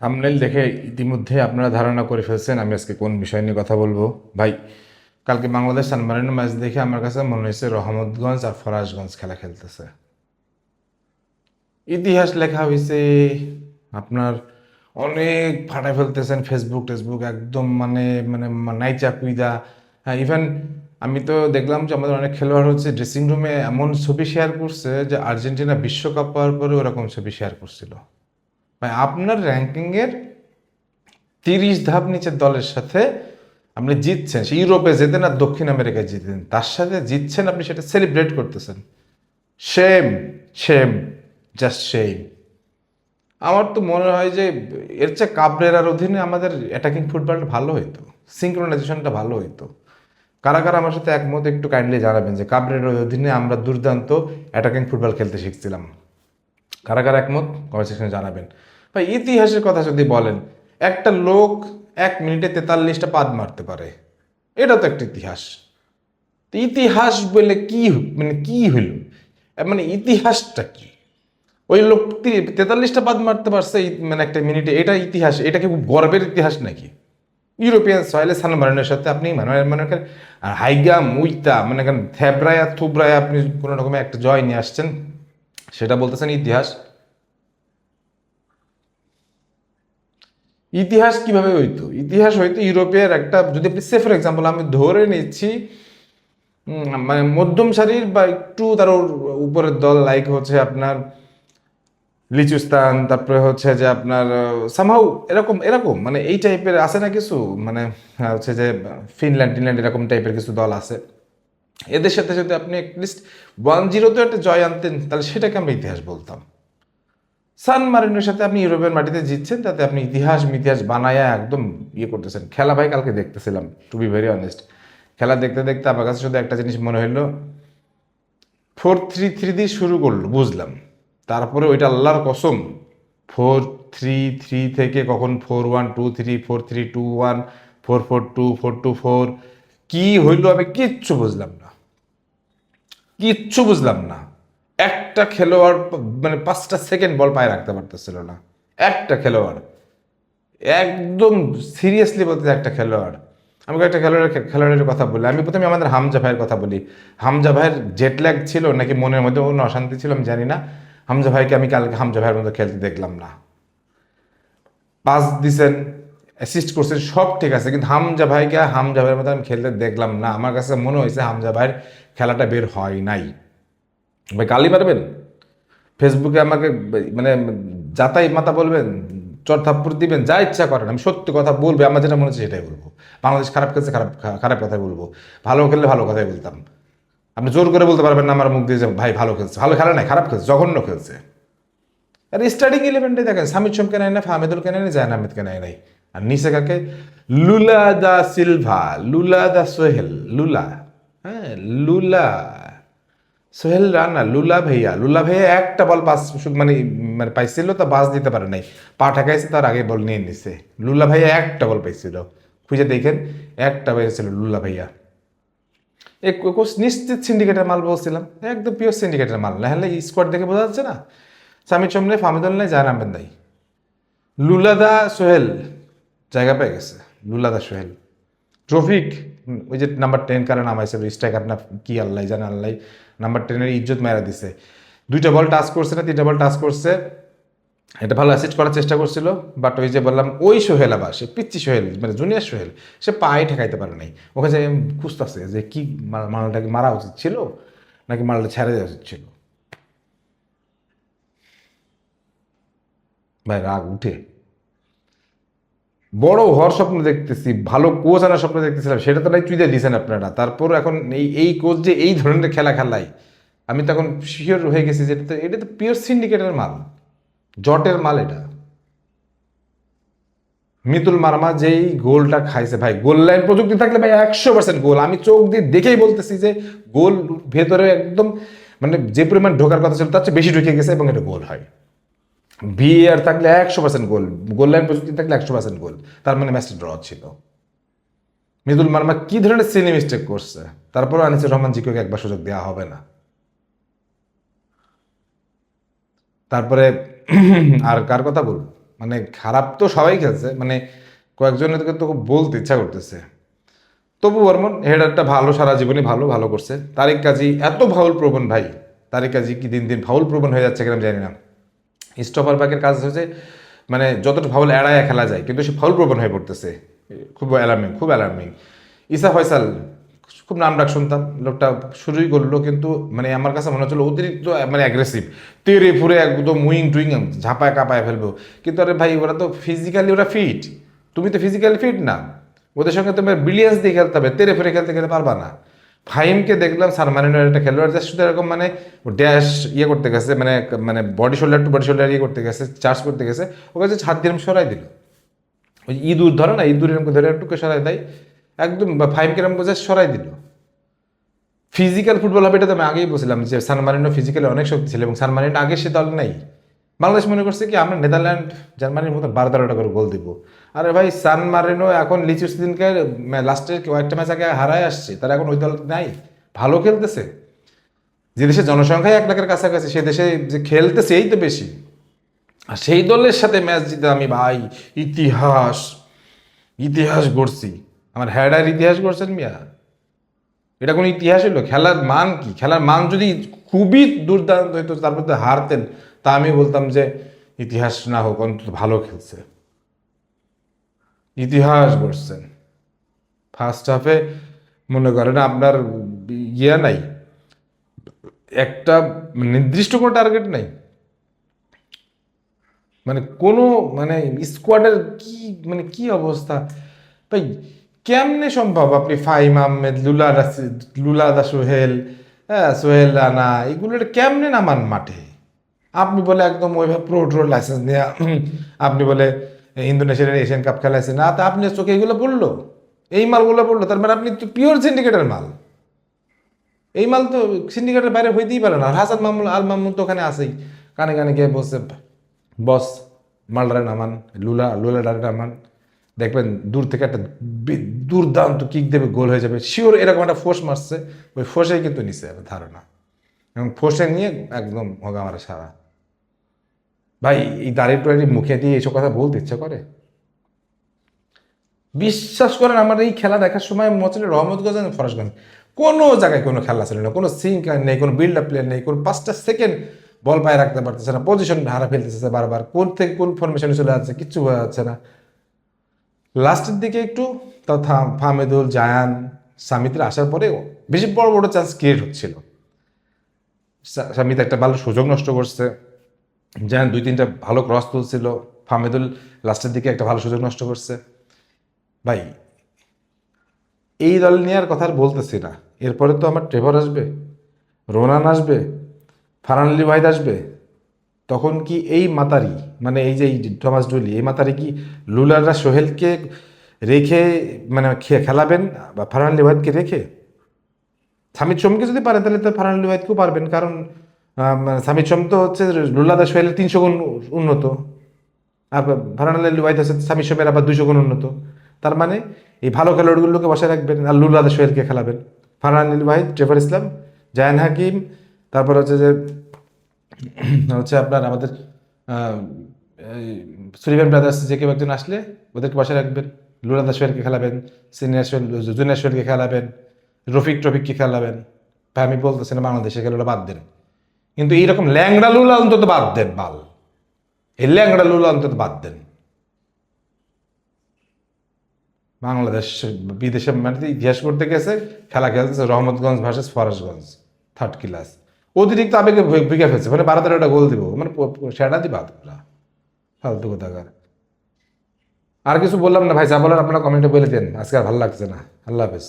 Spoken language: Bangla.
থাম্বনেইল দেখে ইতিমধ্যে আপনারা ধারণা করে ফেলছেন আমি আজকে কোন বিষয় নিয়ে কথা বলবো। ভাই, কালকে বাংলাদেশ সান মারিনো ম্যাচ দেখে আমার কাছে মনে হয়েছে রহমতগঞ্জ আর ফরাজগঞ্জ খেলা খেলতেছে। ইতিহাস লেখা হয়েছে, আপনার অনেক ফাটায় ফেলতেছেন ফেসবুক টেসবুক একদম মানে মানে নাইচা কুইদা। হ্যাঁ, ইভেন আমি তো দেখলাম যে আমাদের অনেক খেলোয়াড় হচ্ছে ড্রেসিং রুমে এমন ছবি শেয়ার করছে যে আর্জেন্টিনা বিশ্বকাপ পাওয়ার পরে ওরকম ছবি শেয়ার করছিল। ভাই, আপনার র্যাঙ্কিংয়ের 30 ধাপ নিচের দলের সাথে আপনি জিতছেন, সে ইউরোপে যেতেন আর দক্ষিণ আমেরিকায় জিতেন, তার সাথে জিতছেন, আপনি সেটা সেলিব্রেট করতেছেন। Shame, shame, just shame. আমার তো মনে হয় যে এর চেয়ে কাবরেরার অধীনে আমাদের অ্যাটাকিং ফুটবলটা ভালো হইতো, সিঙ্ক্রোনাইজেশনটা ভালো হইতো। কারা কারা আমার সাথে একমত একটু কাইন্ডলি জানাবেন যে কাবরেরার অধীনে আমরা দুর্দান্ত অ্যাটাকিং ফুটবল খেলতে শিখছিলাম। কারা কারা একমত কমেন্ট সেকশনে জানাবেন। ভাই, ইতিহাসের কথা যদি বলেন, একটা লোক 1 মিনিটে 43টা পাদ মারতে পারে, এটা তো একটা ইতিহাস। তো ইতিহাস বলে কি মানে কি হইল, মানে ইতিহাসটা কি? ওই লোক 43টা পাদ মারতে পারছে মানে একটা মিনিটে, এটা ইতিহাস? এটা কি খুব গর্বের ইতিহাস নাকি? ইউরোপিয়ান সয়েলে সান মারিনোর সাথে আপনি মানে মনে করেন হাইগা মুইতা মানে থ্যাবরায়া থুবরায়া আপনি কোনো রকমের একটা জয় নিয়ে আসছেন, সেটা বলতেছেন ইতিহাস? ইতিহাস কিভাবে হইতো? ইতিহাস হইতো ইউরোপের একটা, যদি আপনি সে ফর এক্সাম্পল আমি ধরে নিচ্ছি মানে মধ্যম সারির বা একটু তার উপরের দল, লাইক হচ্ছে আপনার লিচুস্তান, তারপরে হচ্ছে যে আপনার সামহাউ এরকম এরকম মানে এই টাইপের আছে না কিছু, মানে হচ্ছে যে ফিনল্যান্ড টিনল্যান্ড এরকম টাইপের কিছু দল আছে। এদের সাথে যদি আপনি অ্যাটলিস্ট 1-0 একটা জয় আনতেন, তাহলে সেটাকে আমরা ইতিহাস বলতাম। সান মারিনোর সাথে আপনি ইউরোপের মাটিতে জিতছেন, তাতে আপনি ইতিহাস মিতিহাস বানায়া একদম ইয়ে করতেছেন। খেলা ভাই কালকে দেখতেছিলাম, টু বি ভেরি অনেস্ট, খেলা দেখতে দেখতে আমার কাছে শুধু একটা জিনিস মনে হইলো, 4-3-3 দিয়ে শুরু করলো বুঝলাম, তারপরে ওইটা আল্লাহর কসম 4-3-3 থেকে কখন 4-1-2-3, 4-3-2-1, 4-4-2, 4-2-4, কি হইলো আমি কিচ্ছু বুঝলাম না, কিচ্ছু বুঝলাম না। একটা খেলোয়াড় মানে 5টা সেকেন্ড বল পায়ে রাখতে পারতেছিল না, একটা খেলোয়াড়। একদম সিরিয়াসলি বলতে একটা খেলোয়াড়। আমি একটা খেলোয়াড়ের কথা বলি, আমি প্রথমে আমাদের হামজা ভাইয়ের কথা বলি। হামজা ভাইয়ের জেট ল্যাগ ছিল নাকি মনের মধ্যে কোনো অশান্তি ছিল আমি জানি না, হামজা ভাইকে আমি কালকে হামজা ভাইয়ের মতো খেলতে দেখলাম না। পাস দিছেন, অ্যাসিস্ট করছেন, সব ঠিক আছে, কিন্তু হামজা ভাইকে হামজা ভাইয়ের মতো আমি খেলতে দেখলাম না। আমার কাছে মনে হয়েছে হামজা ভাইয়ের খেলাটা বের হয় নাই। ভাই, গালি মারবেন, ফেসবুকে আমাকে মানে যাতাই মাতা বলবেন, চর থাপ্পড় দিবেন, যা ইচ্ছা করেন, আমি সত্যি কথা বলবো, আমার যেটা মনে হচ্ছে সেটাই বলবো। বাংলাদেশ খারাপ খেলছে, খারাপ খারাপ কথাই বলবো, ভালো খেললে ভালো কথাই বলতাম। আপনি জোর করে বলতে পারবেন না আমার মুখ দিয়ে যে ভাই ভালো খেলছে, ভালো খেলা নাই, খারাপ খেলছে, জঘন্য খেলছে। আর স্টার্টিং ইলেভেনটাই দেখেন, সামিদ সোমকে নেয় না, ফাহমেদুলকে নেয় না, জায়ন আহমেদকে নেয় নাই, আর নিচে কাকে? লুলা দা সিলভা, লুলা দা সোহেল, লুলা, হ্যাঁ লুলা, সোহেল রানা, লুলা ভাইয়া, লুলা ভাইয়া একটা বল পাস মানে মানে পাইছিল, তা বাস দিতে পারে নাই, পা ঠেকাইছে, তার আগে বল নিয়ে নিছে। লুলা ভাইয়া একটা বল পাইছিল, খুঁজে দেখেন, একটা পাইছিল লুলা ভাইয়া। কোচ নিশ্চিত সিন্ডিকেটের মাল বলছিলাম, একদম পিওর সিন্ডিকেটের মাল, না হলে স্কোয়াড দেখে বোঝা যাচ্ছে না? সামিদ সোমনে, ফাহমিদুল নাই, জাহান আহমেদ নাই, লুলাদা সোহেল জায়গা পেয়ে গেছে। লুলাদা সোহেল, ট্রফিক ওই যে নাম্বার 10 কারণে নামাইছে, স্ট্রাইকার না কি আল্লাহ জানে, আল্লাহ নাম্বার 10-এর ইজ্জত মেরা দিছে। 2টা বল টাচ করছে না 3টা বল টাচ করছে, এটা ভালো অ্যাসিস্ট করার চেষ্টা করছিল, বাট ওই যে বললাম ওই সোহেল, আবার সে পিচ্ছি সোহেল মানে জুনিয়র সোহেল, সে পায়ে ঠেকাইতে পারে নাই। ওখানে যে খুঁজতেছে যে কি মালটাকে মারা উচিত ছিল নাকি মালটা ছেড়ে দেওয়া উচিত ছিল। ভাই রাগ উঠে, বড় হওয়ার স্বপ্ন দেখতেছি, ভালো কোচ আনার স্বপ্ন দেখতেছিলাম, সেটা তো নাই চুইতে দিয়েছেন আপনারা। তারপর এখন এই কোচ যে এই ধরনের খেলা খেলায়, আমি তখন শিওর হয়ে গেছি যে এটা তো পিওর সিন্ডিকেটের মাল, জটের মাল এটা। মিতুল মার্মা যেই গোলটা খাইছে ভাই, গোল লাইন প্রযুক্তি থাকলে ভাই 100% গোল, আমি চোখ দিয়ে দেখেই বলতেছি যে গোল ভেতরে একদম মানে যে পরিমাণ ঢোকার কথা ছিল তার চেয়ে বেশি ঢুকে গেছে এবং এটা গোল হয়। ভিএআর থাকলে 100% গোল, গোল লাইন প্রযুক্তি থাকলে 100% গোল, তার মানে ম্যাচটা ড্র ছিল। মিতুল মার্মা কি ধরনের সিলি মিস্টেক করছে, তারপরে আনিসুর রহমান জিকোকে একবার সুযোগ দেওয়া হবে না। তারপরে আর কার কথা বলবো, মানে খারাপ তো সবাই খেলছে, মানে কয়েকজনের তো বলতে ইচ্ছা করতেছে। তবু বর্মন হেডারটা ভালো, সারা জীবনই ভালো ভালো করছে। তারিক কাজী এত ফাউল প্রবণ ভাই, তারিক কাজী কি দিন দিন ফাউল প্রবণ হয়ে যাচ্ছে কিনা জানি না। স্টপার ব্যাকের কাজ হচ্ছে মানে যতটা ফাউল এড়ায় খেলা যায়, কিন্তু সে ফাউল প্রবণ হয়ে পড়তেছে, খুব অ্যালার্মিং, খুব অ্যালার্মিং। ইসা ফয়সাল খুব নাম ডাক শুনতাম, লোকটা শুরুই করলো, কিন্তু মানে আমার কাছে মনে হচ্ছিল অতিরিক্ত মানে অ্যাগ্রেসিভ, তেরে ফুরে একদম উইং টুইং ঝাঁপায় কাঁপায় ফেলবো। কিন্তু আরে ভাই ওরা তো ফিজিক্যালি ওরা ফিট, তুমি তো ফিজিক্যালি ফিট না, ওদের সঙ্গে তোমার ব্রিলিয়ান্স দিয়ে খেলতে হবে, তেরে ফুরে খেলতে গেলে পারবা না। ফাহিমকে দেখলাম সানমারিনোর একটা খেলোয়াড় জাস্ট শুধু এরকম মানে ড্যাশ ইয়ে করতে গেছে, মানে মানে body shoulder two body shoulder ইয়ে করতে গেছে, চার্জ করতে গেছে, ওকে যে হাত দিয়ে সরাই দিল। ওই ইঁদুর ধরে না, ইঁদুর এরকম ধরে একটুকে সরাই দেয়, একদম ফাহিমকে এরকম জাস্ট সরাই দিল। ফিজিক্যাল ফুটবল হবে, এটা তো আমি আগেই বলছিলাম যে সান মারিনো ফিজিক্যালি অনেক শক্তিশালী, এবং সান মারিনো আগে সে দল নেই। বাংলাদেশ মনে করছে কি আমরা নেদারল্যান্ড জার্মানির মতো 12-13টা করে গোল দিব। আরে ভাই সান মারিনো এখন লিচুস দিনকে লাস্টের কয়েকটা ম্যাচ আগে হারায় আসছে, তারা এখন ওই দল নাই, ভালো খেলতেছে। যে দেশে জনসংখ্যা 1 লাখের কাছাকাছি, সে দেশে যে খেলতেছে এই তো বেশি, আর সেই দলের সাথে ম্যাচ জিতে আমি ভাই ইতিহাস ইতিহাস গড়ছি। আমার হেডার ইতিহাস গড়ছেন মিয়া, এটা কোনো ইতিহাস হলো? খেলার মান কি? খেলার মান যদি খুবই দুর্দান্ত হইতো তারপর তো হারতেন, তা আমি বলতাম যে ইতিহাস না হোক অন্তত ভালো খেলছে, ইতিহাস গড়ছেন। ফার্স্ট হাফে মনে করেন আপনার ইয়ে নাই, একটা নির্দিষ্ট কোনো টার্গেট নাই, মানে কোনো মানে স্কোয়াডের কি মানে কি অবস্থা ভাই। কেমনে সম্ভব আপনি ফাহিম আহমেদ, লুলাদা সোহেল, হ্যাঁ সোহেল রানা, এগুলোর কেমনে নামান মাঠে? আপনি বলে একদম ওইভাবে প্রো ট্রোর লাইসেন্স নিয়ে আপনি বলে ইন্দোনেশিয়ার এশিয়ান কাপ খেলাইছে না, তা আপনি চোখে এগুলো পড়লো, এই মালগুলো পড়লো, তার মানে আপনি তো পিওর সিন্ডিকেটের মাল। এই মাল তো সিন্ডিকেটের বাইরে হইতেই পারে না। আর হাসান মামুন আল মামুন তো ওখানে আসেই, কানে কানে গিয়ে বসে বস মালডারে নামান, লুলাডারে নামান, দেখবেন দূর থেকে একটা দুর্দান্ত কিক দেবে, গোল হয়ে যাবে শিওর। এরকম একটা ফোর্স মারছে, ওই ফোর্সেই কিন্তু নিছে ধারণা, এবং ফোর্সে নিয়ে একদম হোগা মারা সারা। ভাই এই দাঁড়িয়ে টোয়ারি মুখে দিয়ে এইসব কথা বলতে ইচ্ছা করে? বিশ্বাস করেন আমার এই খেলা দেখার সময় মনে হচ্ছিল রহমতগঞ্জ আর ফরাসগঞ্জ, কোনো জায়গায় কোনো খেলা ছিল না, কোনো সিঙ্ক নেই, কোনো বিল্ড আপ প্লেয়ার নেই, কোনো 5টা সেকেন্ড বল পায়ে রাখতে পারতেছে না, পজিশন হারা ফেলতেছে বারবার, কোন থেকে কোন ফরমেশনে চলে যাচ্ছে কিচ্ছু বোঝা যাচ্ছে না। লাস্টের দিকে একটু তাও ফাহমিদুল, জায়ান, সামিতের আসার পরে বেশি বড় বড় চান্স ক্রিয়েট হচ্ছিল। সামিত একটা ভালো সুযোগ নষ্ট করছে, জায়ান 2-3টা ভালো ক্রস তুলছিল, ফাহমিদুল লাস্টের দিকে একটা ভালো সুযোগ নষ্ট করছে। ভাই এই দল নিয়ে আর কথা আর বলতেছি না, এরপরে তো আমার ট্রেভর আসবে, রোনান আসবে, ফারহান আলী ওয়াহিদ আসবে, তখন কি এই মাতারি মানে এই যে থমাস ডুলি, এই মাতারি কি লুলাররা সোহেলকে রেখে মানে খেলাবেন, বা ফারহান আলী ওয়াহিদকে রেখে? সামিদ সোমকে যদি পারে তাহলে তো ফারহান আলী ওয়াহিদকেও পারবেন, কারণ সামিদ সোম তো হচ্ছে লুলাদা সোহেলের 300 গুণ উন্নত, আর ফারহান আলী ওয়াহিদ হচ্ছে সামিদ সোমের আবার 200 গুণ উন্নত। তার মানে এই ভালো খেলোয়াড়গুলোকে বসায় রাখবেন আর লুলাদা সোহেলকে খেলাবেন। ফারহান আলী ওয়াহিদ, ট্রেভার ইসলাম, জায়ান হাকিম, তারপর হচ্ছে যে হচ্ছে আপনার আমাদের সুলিভান ব্রাদার্স যে কেউ একজন আসলে ওদেরকে বসায় রাখবেন, লুলাদা সোহেলকে খেলাবেন, সিনিয়র সোহেল জুনিয়র সোহেলকে খেলাবেন, টফিককে খেলাবেন। ভাই আমি বলতেছি না বাংলাদেশের খেলাটা বাদ দেন, কিন্তু এইরকম ল্যাংড়া লুলা অন্তত বাদ দেন, বাল এই ল্যাংড়া লুলা অন্তত বাদ দেন। বাংলাদেশ বিদেশে মানে ইতিহাস করতে গেছে, খেলা খেলতেছে Rahmatganj versus Farashganj, 3rd class, অতিরিক্ত আবেগে ভিগে ফেলছে, মানে 12-13টা গোল দিব, মানে সেটা দিবা তোমরা, ফালতু কোথাকার। আর কিছু বললাম না ভাই, যা বলার আপনারা কমেন্টে বলে দেন, আজকে আর ভালো লাগছে না। আল্লাহ হাফেজ।